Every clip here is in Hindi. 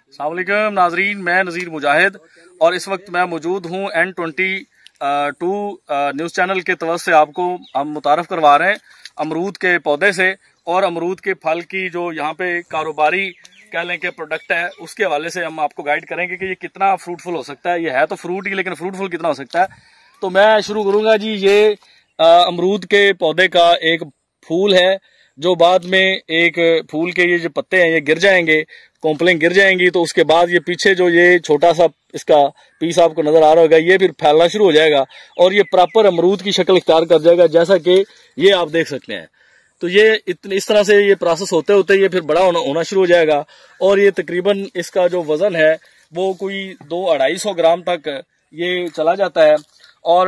अस्सलाम वालेकुम नाजरीन, मैं नज़ीर मुजाहिद और इस वक्त मैं मौजूद हूँ N22 न्यूज़ चैनल के तरफ से आपको हम मुतारफ़ करवा रहे हैं अमरूद के पौधे से और अमरूद के फल की जो यहाँ पे कारोबारी कह लें कि प्रोडक्ट है उसके हवाले से हम आपको गाइड करेंगे कि ये कितना फ्रूटफुल हो सकता है। ये है तो फ्रूट ही, लेकिन फ्रूटफुल कितना हो सकता है। तो मैं शुरू करूँगा जी। ये अमरूद के पौधे का एक फूल है जो बाद में एक फूल के ये जो पत्ते हैं ये गिर जाएंगे, कॉम्पलें गिर जाएंगी, तो उसके बाद ये पीछे जो ये छोटा सा इसका पीस आपको नजर आ रहा होगा, ये फिर फैलना शुरू हो जाएगा और ये प्रॉपर अमरूद की शक्ल इख्तियार कर जाएगा, जैसा कि ये आप देख सकते हैं। तो ये इस तरह से ये प्रोसेस होते होते ये फिर बड़ा होना शुरू हो जाएगा और ये तकरीबन इसका जो वजन है वो कोई 200-250 ग्राम तक ये चला जाता है। और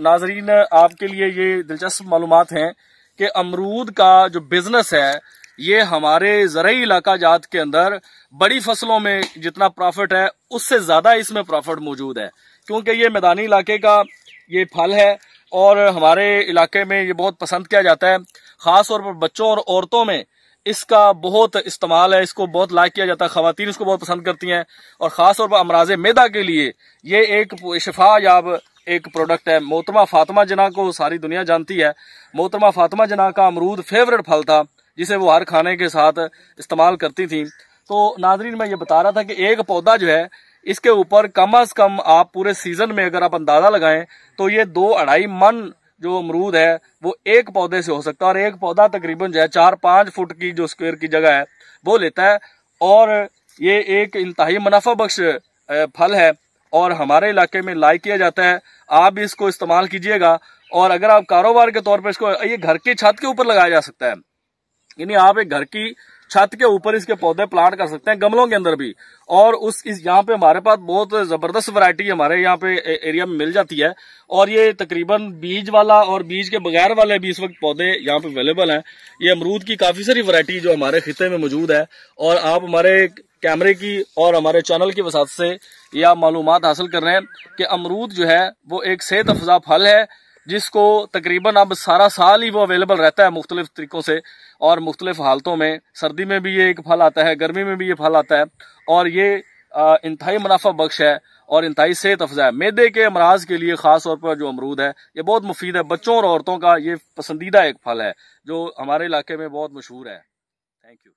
नाजरीन, आपके लिए ये दिलचस्प मालूमात हैं कि अमरूद का जो बिजनेस है ये हमारे ज़राई इलाका जात के अंदर बड़ी फसलों में जितना प्रॉफिट है उससे ज़्यादा इसमें प्रॉफिट मौजूद है, क्योंकि ये मैदानी इलाके का ये फल है और हमारे इलाके में ये बहुत पसंद किया जाता है। ख़ास तौर पर बच्चों और औरतों में इसका बहुत इस्तेमाल है, इसको बहुत लाइक किया जाता है, ख़वातीन इसको बहुत पसंद करती हैं और ख़ास तौर पर अमराज़ मैदा के लिए ये एक शिफा याब एक प्रोडक्ट है। मोहतरमा फातिमा जना को सारी दुनिया जानती है। मोहतरमा फातिमा जना का अमरूद फेवरेट फल था जिसे वो हर खाने के साथ इस्तेमाल करती थी। तो नाजरीन, मैं ये बता रहा था कि एक पौधा जो है इसके ऊपर कम अज कम आप पूरे सीजन में अगर आप अंदाजा लगाएं तो ये 2-2.5 मन जो अमरूद है वो एक पौधे से हो सकता है। और एक पौधा तकरीबन जो है 4-5 फुट की जो स्क्वायर की जगह है वो लेता है और ये एक इंतहाई मुनाफा बख्श फल है और हमारे इलाके में लाइक किया जाता है। आप भी इसको इस्तेमाल कीजिएगा और अगर आप कारोबार के तौर पर इसको ये घर की छत के ऊपर लगाया जा सकता है, यानी आप एक घर की छत के ऊपर इसके पौधे प्लांट कर सकते हैं, गमलों के अंदर भी। और यहाँ पे हमारे पास बहुत जबरदस्त वैरायटी हमारे यहाँ पे एरिया में मिल जाती है और ये तकरीबन बीज वाला और बीज के बगैर वाले भी इस वक्त पौधे यहाँ पे अवेलेबल हैं। ये अमरूद की काफी सारी वैरायटी जो हमारे खिते में मौजूद है और आप हमारे कैमरे की और हमारे चैनल की वसात से ये आप मालूमात हासिल कर रहे हैं कि अमरूद जो है वो एक सेहत अफजा फल है जिसको तकरीबन अब सारा साल ही वो अवेलेबल रहता है मुख्तलिफ तरीकों से और मुख्तलिफ हालतों में। सर्दी में भी ये एक फल आता है, गर्मी में भी ये फल आता है और ये इंतहाई मुनाफा बख्श है और इंतहाई सेहत अफजा है। मैदे के अमराज के लिए खास तौर पर जो अमरूद है ये बहुत मुफीद है। बच्चों और औरतों का ये पसंदीदा एक फल है जो हमारे इलाके में बहुत मशहूर है। Thank you.